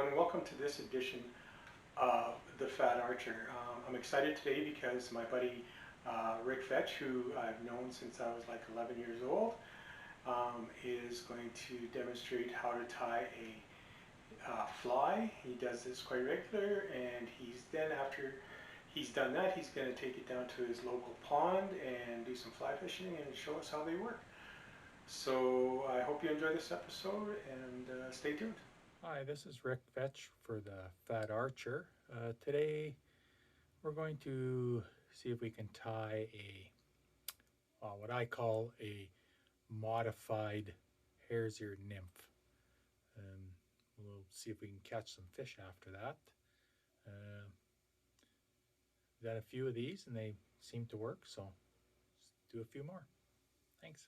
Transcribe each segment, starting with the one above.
everyone, and welcome to this edition of The Fat Archer. I'm excited today because my buddy Rick Fetch, who I've known since I was like 11 years old, is going to demonstrate how to tie a fly. He does this quite regular, and after he's done that, he's going to take it down to his local pond and do some fly fishing and show us how they work. So I hope you enjoy this episode and stay tuned. Hi, this is Rick Fetch for the Fat Archer. Today we're going to see if we can tie what I call a modified hare's ear nymph. Um, we'll see if we can catch some fish after that. Uh, we've done a few of these and they seem to work, so let's do a few more. Thanks.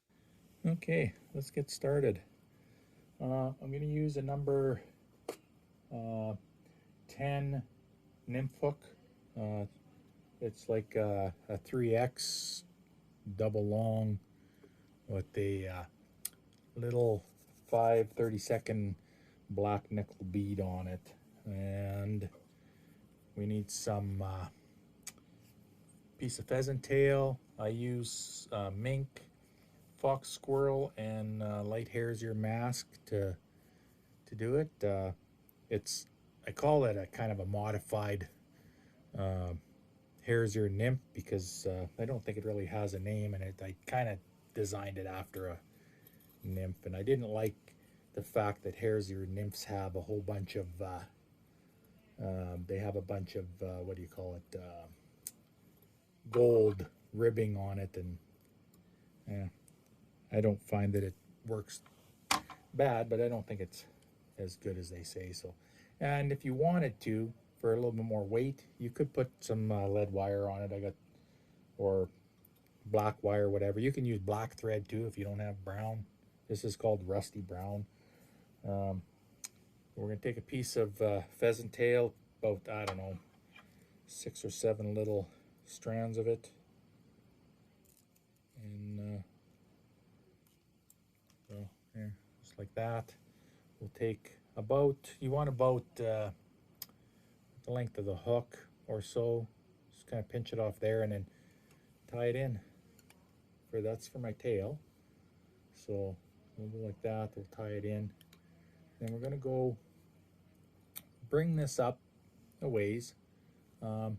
Okay, let's get started. I'm going to use a number uh, 10 nymph hook. Uh, It's like a 3X double long with a little 5/32 black nickel bead on it. And we need some piece of pheasant tail. I use mink, fox squirrel, and light hare's ear mask to do it. It's I call it a kind of a modified uh, hare's ear nymph because I don't think it really has a name, and I kind of designed it after a nymph, and I didn't like the fact that hare's ear nymphs have a whole bunch of they have a bunch of what do you call it, gold ribbing on it, and I don't find that it works bad, but I don't think it's as good as they say. So, and if you wanted to, for a little bit more weight, you could put some lead wire on it. Or black wire, whatever. You can use black thread too if you don't have brown. This is called rusty brown. Um, we're going to take a piece of pheasant tail, about, I don't know, 6 or 7 little strands of it. And so here, just like that. We'll take you want about the length of the hook or so. Just kind of pinch it off there and then tie it in. That's for my tail. So we'll go like that. We'll tie it in. Then we're going to go bring this up a ways. Going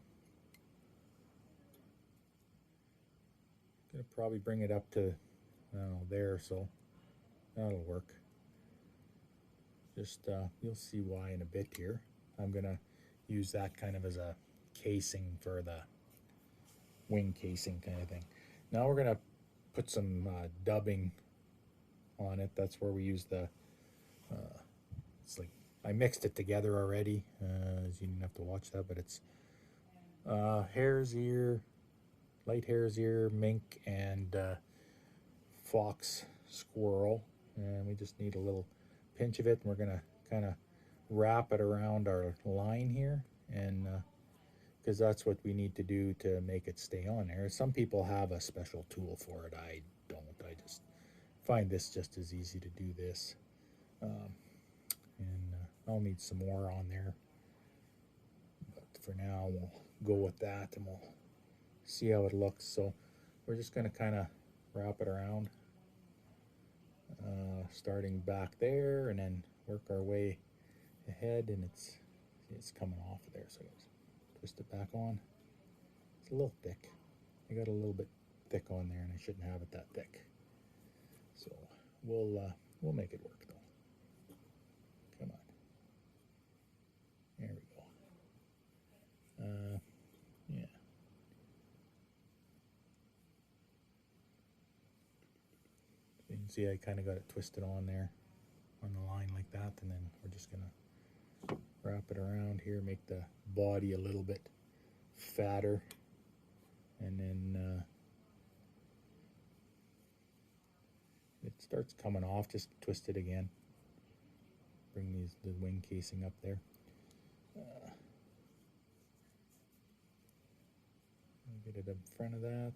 to probably bring it up to, I don't know, there, so that'll work. Just you'll see why in a bit here. I'm going to use that kind of as a casing for the wing casing kind of thing. Now we're going to put some dubbing on it. That's where we use the it's like I mixed it together already, as you didn't have to watch that, but it's hare's ear, light hare's ear, mink, and fox squirrel, and we just need a little pinch of it, and we're gonna kind of wrap it around our line here, and because that's what we need to do to make it stay on there. Some people have a special tool for it. I don't. I just find this just as easy to do this. And I'll need some more on there, but for now we'll go with that and we'll see how it looks. So we're just going to kind of wrap it around, starting back there, and then work our way ahead, and it's coming off of there, so let's twist it back on. It's a little thick. I got a little bit thick on there, and I shouldn't have it that thick, so we'll make it work though. Come on. There we go. Yeah. So you can see I kind of got it twisted on there on the line like that, and then we're just going to wrap it around here, make the body a little bit fatter, and then it starts coming off. Just twist it again. Bring the wing casing up there. Get it up in front of that.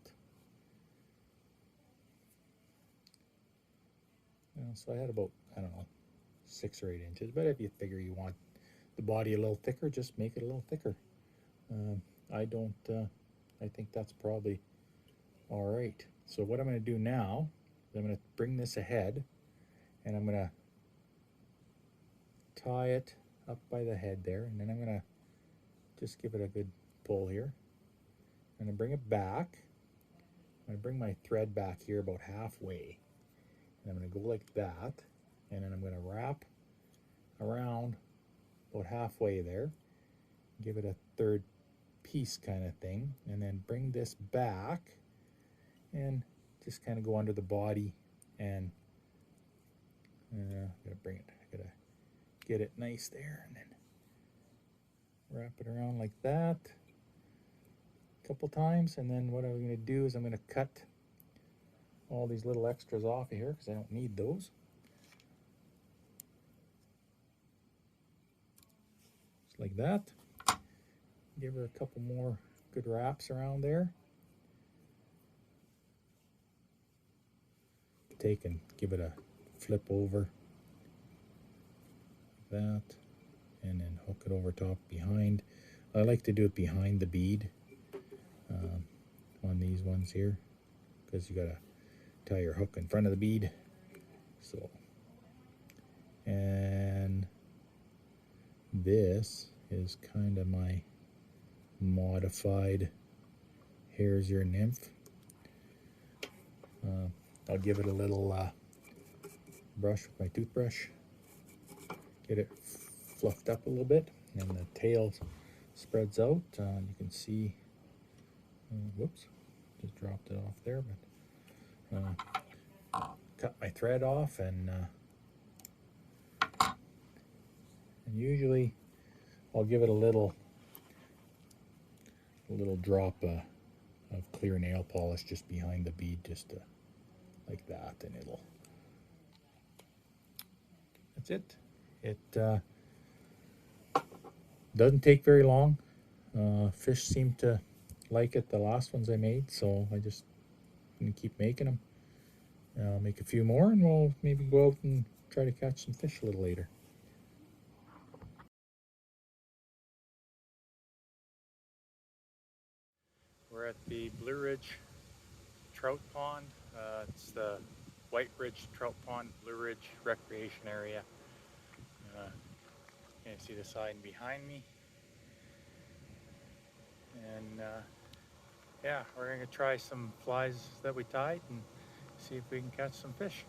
So I had about, I don't know, 6 or 8 inches, but if you figure you want the body a little thicker, just make it a little thicker. I don't, I think that's probably all right. So what I'm going to do now is I'm going to bring this ahead, and I'm going to tie it up by the head there, and then I'm going to just give it a good pull here. I'm going to bring it back. I'm going to bring my thread back here about halfway, and I'm going to go like that, and then I'm going to wrap around about halfway there, give it a third piece kind of thing, and then bring this back and just kind of go under the body, and gotta bring it, gotta get it nice there, and then wrap it around like that a couple times. And then what I'm going to do is I'm going to cut all these little extras off of here because I don't need those. Just like that. Give it a couple more good wraps around there. Take and give it a flip over like that, and then hook it over top behind. I like to do it behind the bead on these ones here, because you gotta tie your hook in front of the bead. So, and this is kind of my modified here's your nymph. I'll give it a little brush with my toothbrush, get it fluffed up a little bit, and the tail spreads out. You can see, whoops, just dropped it off there, but cut my thread off, and usually I'll give it a little drop of clear nail polish just behind the bead, just to, like that, and that's it. It doesn't take very long. Fish seem to like it, the last ones I made, so I just gonna keep making them. I'll make a few more, and we'll maybe go out and try to catch some fish a little later. We're at the Blue Ridge Trout Pond. It's the White Ridge Trout Pond, Blue Ridge Recreation Area. You can see the sign behind me. And yeah, we're going to try some flies that we tied and see if we can catch some fish.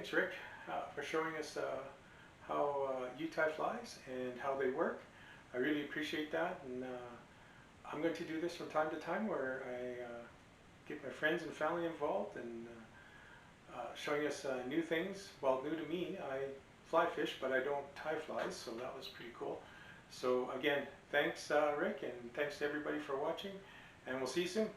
thanks, Rick, for showing us how you tie flies and how they work. I really appreciate that, and I'm going to do this from time to time where I get my friends and family involved and showing us new things. Well, new to me, I fly fish, but I don't tie flies, so that was pretty cool. So again, thanks Rick, and thanks to everybody for watching, and we'll see you soon.